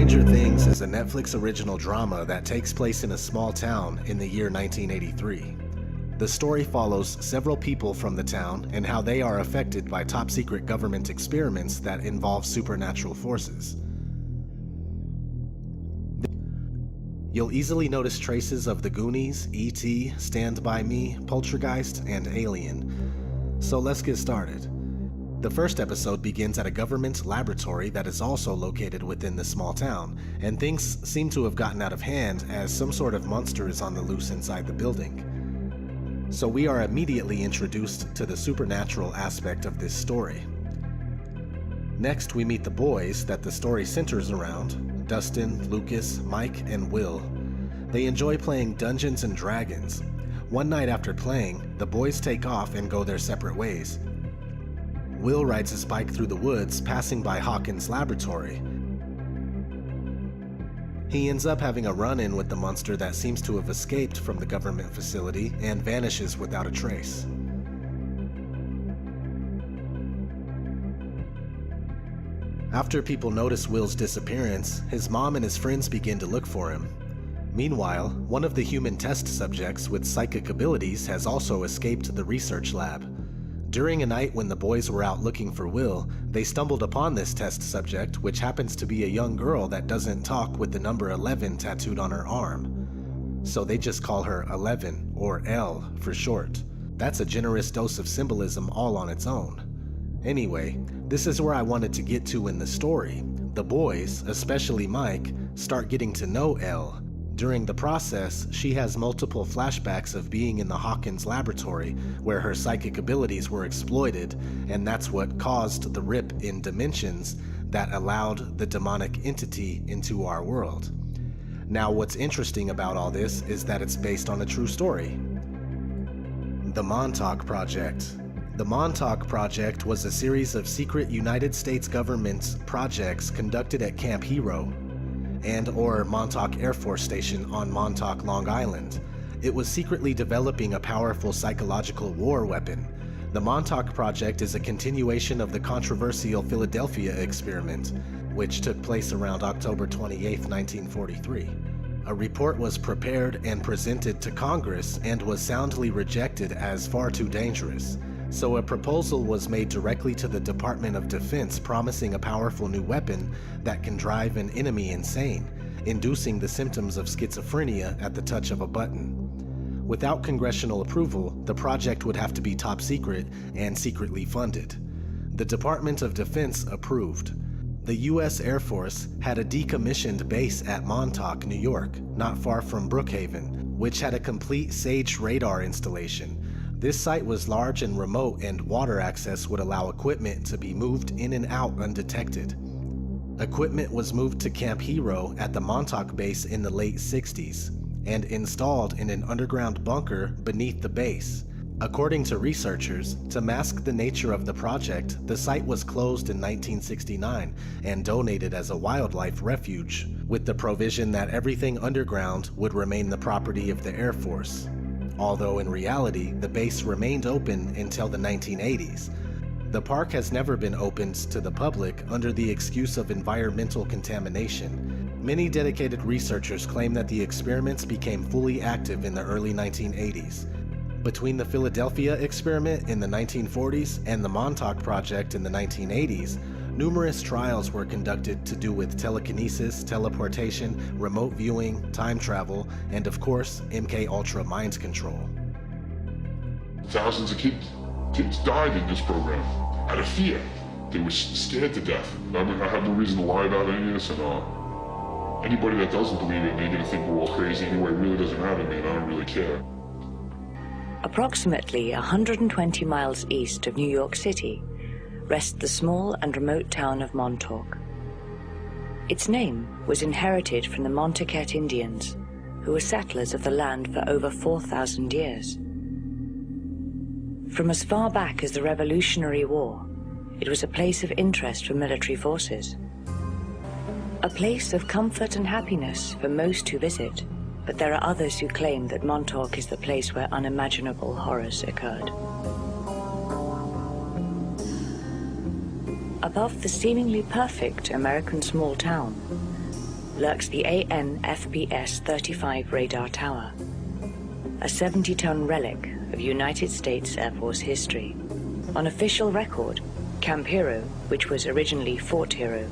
Stranger Things is a Netflix original drama that takes place in a small town in the year 1983. The story follows several people from the town and how they are affected by top-secret government experiments that involve supernatural forces. You'll easily notice traces of The Goonies, E.T., Stand By Me, Poltergeist, and Alien. So let's get started. The first episode begins at a government laboratory that is also located within the small town, and things seem to have gotten out of hand as some sort of monster is on the loose inside the building. So we are immediately introduced to the supernatural aspect of this story. Next, we meet the boys that the story centers around: Dustin, Lucas, Mike, and Will. They enjoy playing Dungeons and Dragons. One night after playing, the boys take off and go their separate ways. Will rides his bike through the woods, passing by Hawkins' laboratory. He ends up having a run-in with the monster that seems to have escaped from the government facility and vanishes without a trace. After people notice Will's disappearance, his mom and his friends begin to look for him. Meanwhile, one of the human test subjects with psychic abilities has also escaped the research lab. During a night when the boys were out looking for Will, they stumbled upon this test subject, which happens to be a young girl that doesn't talk with the number 11 tattooed on her arm. So they just call her 11, or L for short. That's a generous dose of symbolism all on its own. Anyway, this is where I wanted to get to in the story. The boys, especially Mike, start getting to know L. During the process, she has multiple flashbacks of being in the Hawkins laboratory where her psychic abilities were exploited, and that's what caused the rip in dimensions that allowed the demonic entity into our world. Now, what's interesting about all this is that it's based on a true story. The Montauk Project. The Montauk Project was a series of secret United States government projects conducted at Camp Hero and/or Montauk Air Force Station on Montauk, Long Island. It was secretly developing a powerful psychological war weapon. The Montauk Project is a continuation of the controversial Philadelphia experiment, which took place around October 28, 1943. A report was prepared and presented to Congress and was soundly rejected as far too dangerous. So a proposal was made directly to the Department of Defense promising a powerful new weapon that can drive an enemy insane, inducing the symptoms of schizophrenia at the touch of a button. Without congressional approval, the project would have to be top secret and secretly funded. The Department of Defense approved. The U.S. Air Force had a decommissioned base at Montauk, New York, not far from Brookhaven, which had a complete SAGE radar installation. This site was large and remote, and water access would allow equipment to be moved in and out undetected. Equipment was moved to Camp Hero at the Montauk base in the late 60s and installed in an underground bunker beneath the base. According to researchers, to mask the nature of the project, the site was closed in 1969 and donated as a wildlife refuge, with the provision that everything underground would remain the property of the Air Force. Although in reality, the base remained open until the 1980s. The park has never been opened to the public under the excuse of environmental contamination. Many dedicated researchers claim that the experiments became fully active in the early 1980s. Between the Philadelphia experiment in the 1940s and the Montauk Project in the 1980s, numerous trials were conducted to do with telekinesis, teleportation, remote viewing, time travel, and of course, MK-Ultra mind control. Thousands of kids died in this program out of fear. They were scared to death. I mean, I have no reason to lie about any of this, and anybody that doesn't believe it, they're gonna think we're all crazy anyway. It really doesn't matter to me, and I don't really care. Approximately 120 miles east of New York City rests the small and remote town of Montauk. Its name was inherited from the Montauk Indians, who were settlers of the land for over 4,000 years. From as far back as the Revolutionary War, it was a place of interest for military forces. A place of comfort and happiness for most who visit, but there are others who claim that Montauk is the place where unimaginable horrors occurred. Above the seemingly perfect American small town, lurks the AN-FPS-35 radar tower, a 70-ton relic of United States Air Force history. On official record, Camp Hero, which was originally Fort Hero,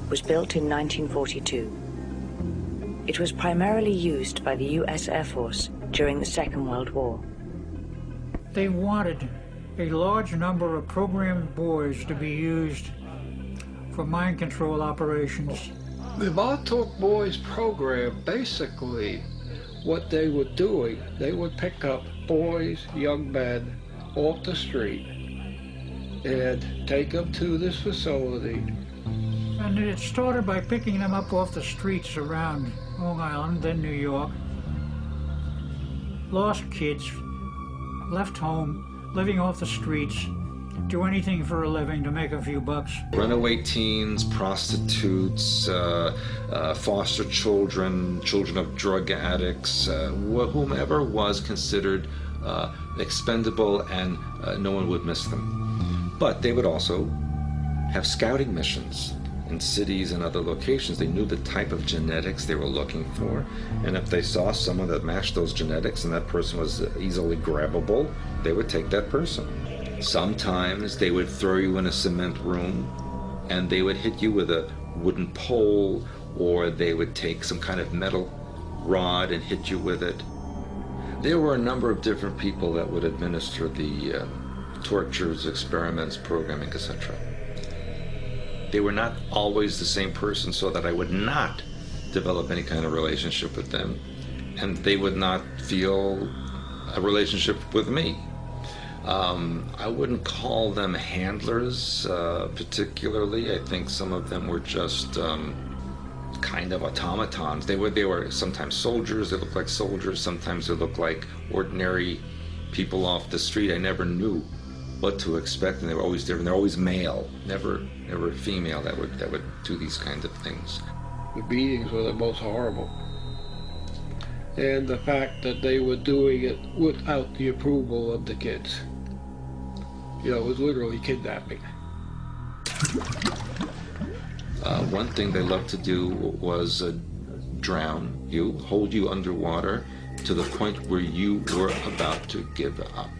was built in 1942. It was primarily used by the U.S. Air Force during the Second World War. They wanted a large number of programmed boys to be used for mind control operations. The Montauk Boys program, basically, what they were doing, they would pick up boys, young men, off the street and take them to this facility. And it started by picking them up off the streets around Long Island, then New York. Lost kids, left home, living off the streets, do anything for a living to make a few bucks. Runaway teens, prostitutes, foster children, children of drug addicts, whomever was considered expendable, and no one would miss them. But they would also have scouting missions in cities and other locations. They knew the type of genetics they were looking for, and if they saw someone that matched those genetics and that person was easily grabbable, they would take that person. Sometimes they would throw you in a cement room and they would hit you with a wooden pole, or they would take some kind of metal rod and hit you with it. There were a number of different people that would administer the tortures, experiments, programming, etc. They were not always the same person, so that I would not develop any kind of relationship with them, and they would not feel a relationship with me. I wouldn't call them handlers particularly. I think some of them were just kind of automatons. They were sometimes soldiers. They looked like soldiers. Sometimes they looked like ordinary people off the street. I never knew what to expect, and they were always different. They're always male, never female that would do these kinds of things. The beatings were the most horrible. And the fact that they were doing it without the approval of the kids. You know, it was literally kidnapping. One thing they loved to do was drown you, hold you underwater to the point where you were about to give up.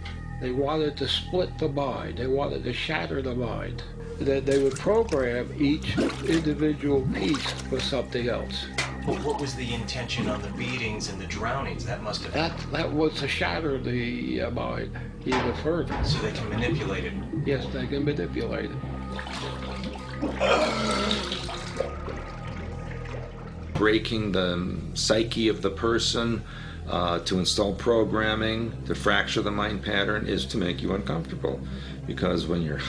They wanted to split the mind. They wanted to shatter the mind. That they would program each individual piece for something else. But what was the intention on the beatings and the drownings? That must have... That was to shatter the mind even further. So they can manipulate it. Yes, they can manipulate it. Breaking the psyche of the person to install programming, to fracture the mind pattern, is to make you uncomfortable. Because when you're,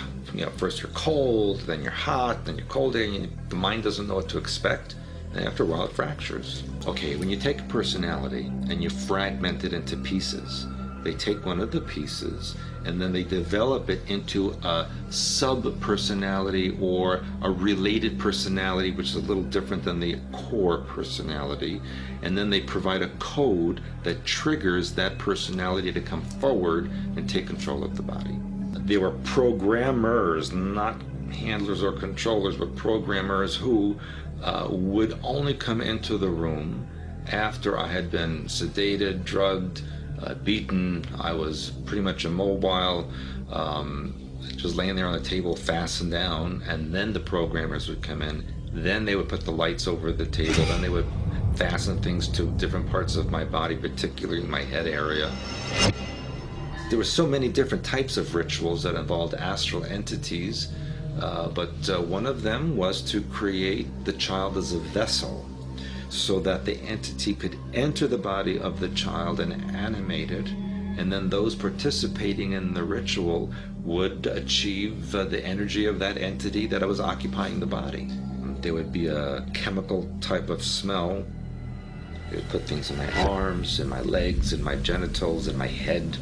first you're cold, then you're hot, then you're cold, and the mind doesn't know what to expect. And after a while, it fractures. Okay, when you take a personality and you fragment it into pieces, they take one of the pieces and then they develop it into a sub-personality or a related personality, which is a little different than the core personality. And then they provide a code that triggers that personality to come forward and take control of the body. They were programmers, not handlers or controllers, but programmers who would only come into the room after I had been sedated, drugged, beaten. I was pretty much immobile, just laying there on the table fastened down, and then the programmers would come in. Then they would put the lights over the table, then they would fasten things to different parts of my body, particularly my head area. There were so many different types of rituals that involved astral entities, but one of them was to create the child as a vessel so that the entity could enter the body of the child and animate it, and then those participating in the ritual would achieve the energy of that entity that was occupying the body. There would be a chemical type of smell. They would put things in my arms, in my legs, in my genitals, in my head,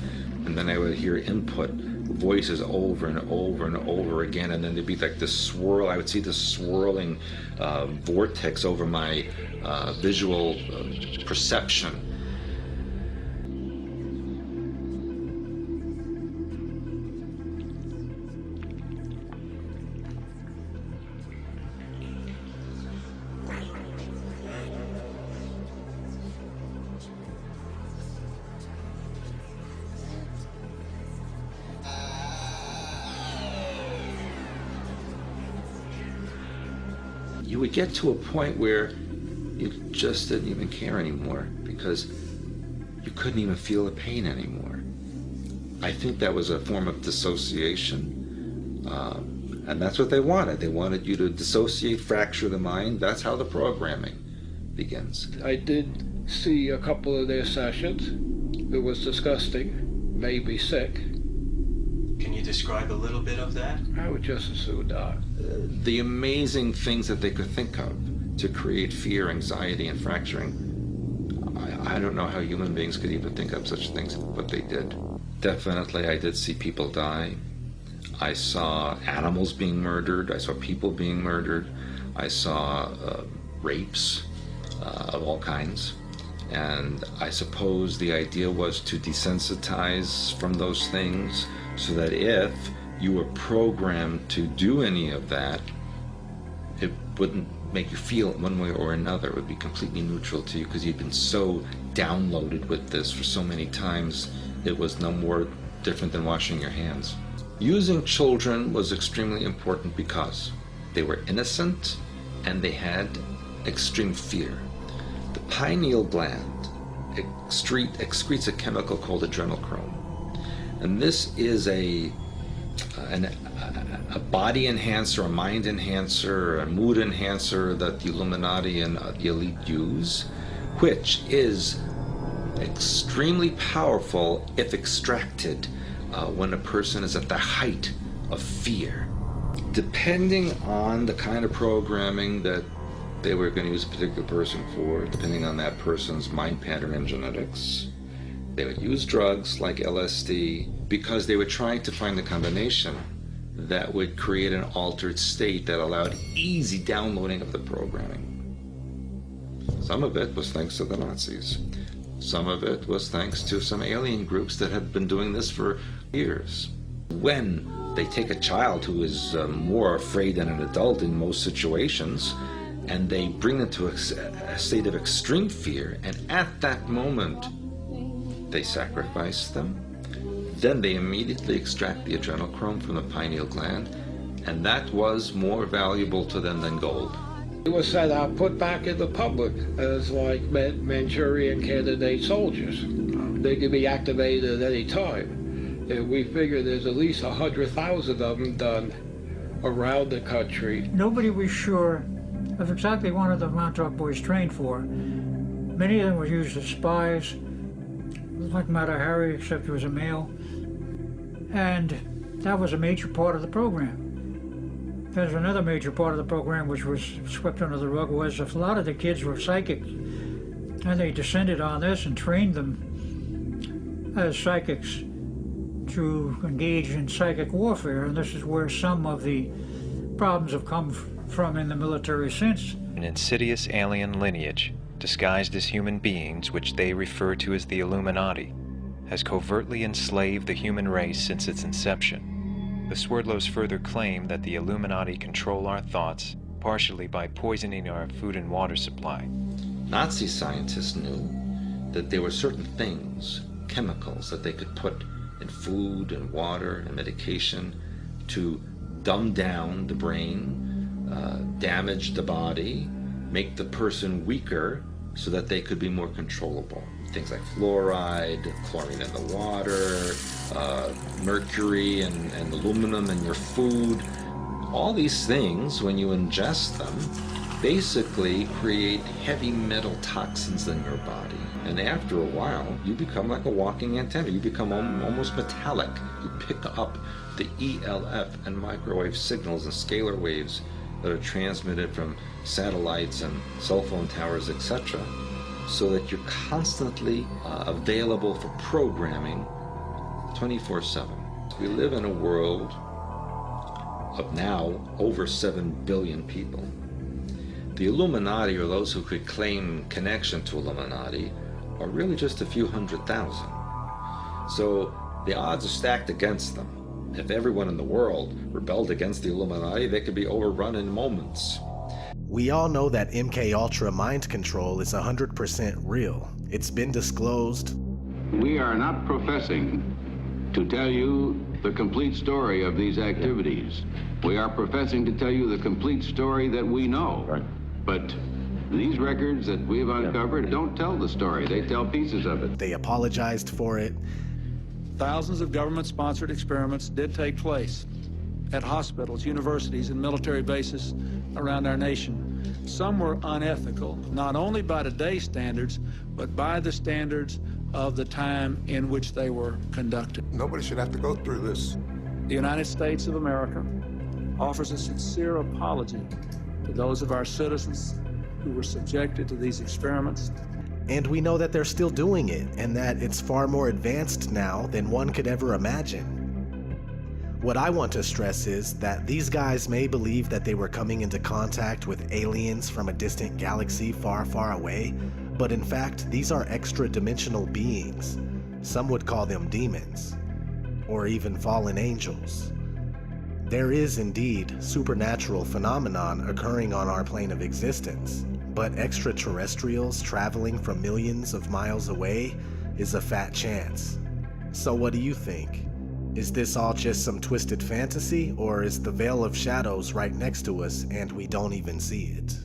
and then I would hear input voices over and over and over again, and then there'd be like this swirl. I would see this swirling vortex over my visual perception. would get to a point where you just didn't even care anymore because you couldn't even feel the pain anymore. I think that was a form of dissociation. And that's what they wanted. They wanted you to dissociate, fracture the mind. That's how the programming begins. I did see a couple of their sessions. It was disgusting, made me sick. Can you describe a little bit of that? I would just as soon die. The amazing things that they could think of to create fear, anxiety, and fracturing. I don't know how human beings could even think of such things, but they did. Definitely, I did see people die. I saw animals being murdered. I saw people being murdered. I saw rapes of all kinds. And I suppose the idea was to desensitize from those things so that if you were programmed to do any of that, it wouldn't make you feel it one way or another. It would be completely neutral to you because you'd been so downloaded with this for so many times. It was no more different than washing your hands. Using children was extremely important because they were innocent and they had extreme fear. The pineal gland excretes a chemical called adrenochrome. And this is a body enhancer, a mind enhancer, a mood enhancer that the Illuminati and the elite use, which is extremely powerful if extracted when a person is at the height of fear. Depending on the kind of programming that they were going to use a particular person for, depending on that person's mind pattern and genetics, they would use drugs like LSD because they were trying to find the combination that would create an altered state that allowed easy downloading of the programming. Some of it was thanks to the Nazis. Some of it was thanks to some alien groups that had been doing this for years. When they take a child who is more afraid than an adult in most situations, and they bring them to a state of extreme fear, and at that moment, they sacrifice them, then they immediately extract the adrenochrome from the pineal gland, and that was more valuable to them than gold. It was set out, put back in the public as like Manchurian candidate soldiers. They could be activated at any time. And we figure there's at least 100,000 of them done around the country. Nobody was sure of exactly what the Montauk boys trained for. Many of them were used as spies, like Mata Hari, except he was a male. And that was a major part of the program. There's another major part of the program which was swept under the rug, was a lot of the kids were psychic, and they descended on this and trained them as psychics to engage in psychic warfare, and this is where some of the problems have come from in the military since. An insidious alien lineage, disguised as human beings, which they refer to as the Illuminati, has covertly enslaved the human race since its inception. The Swerdlows further claim that the Illuminati control our thoughts, partially by poisoning our food and water supply. Nazi scientists knew that there were certain things, chemicals, that they could put in food and water and medication to dumb down the brain, damage the body, make the person weaker so that they could be more controllable. Things like fluoride, chlorine in the water, mercury and aluminum in your food. All these things, when you ingest them, basically create heavy metal toxins in your body. And after a while, you become like a walking antenna. You become almost metallic. You pick up the ELF and microwave signals and scalar waves that are transmitted from satellites and cell phone towers, etc., so that you're constantly available for programming 24/7. We live in a world of now over 7 billion people. The Illuminati, or those who could claim connection to Illuminati, are really just a few 100,000. So the odds are stacked against them. If everyone in the world rebelled against the Illuminati, they could be overrun in moments. We all know that MK Ultra mind control is 100% real. It's been disclosed. We are not professing to tell you the complete story of these activities. We are professing to tell you the complete story that we know. Right. But these records that we've uncovered don't tell the story. They tell pieces of it. They apologized for it. Thousands of government-sponsored experiments did take place at hospitals, universities, and military bases around our nation. Some were unethical, not only by today's standards, but by the standards of the time in which they were conducted. Nobody should have to go through this. The United States of America offers a sincere apology to those of our citizens who were subjected to these experiments. And we know that they're still doing it, and that it's far more advanced now than one could ever imagine. What I want to stress is that these guys may believe that they were coming into contact with aliens from a distant galaxy far, far away, but in fact, these are extra-dimensional beings. Some would call them demons, or even fallen angels. There is indeed supernatural phenomenon occurring on our plane of existence, but extraterrestrials traveling from millions of miles away is a fat chance. So what do you think? Is this all just some twisted fantasy, or is the veil of shadows right next to us and we don't even see it?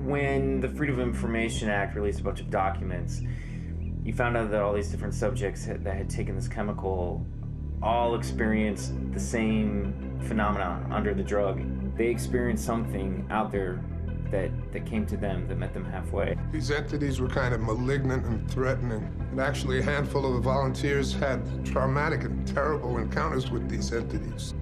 When the Freedom of Information Act released a bunch of documents, you found out that all these different subjects that had taken this chemical all experienced the same phenomenon under the drug. They experienced something out there that came to them, that met them halfway. These entities were kind of malignant and threatening. And actually, a handful of the volunteers had traumatic and terrible encounters with these entities.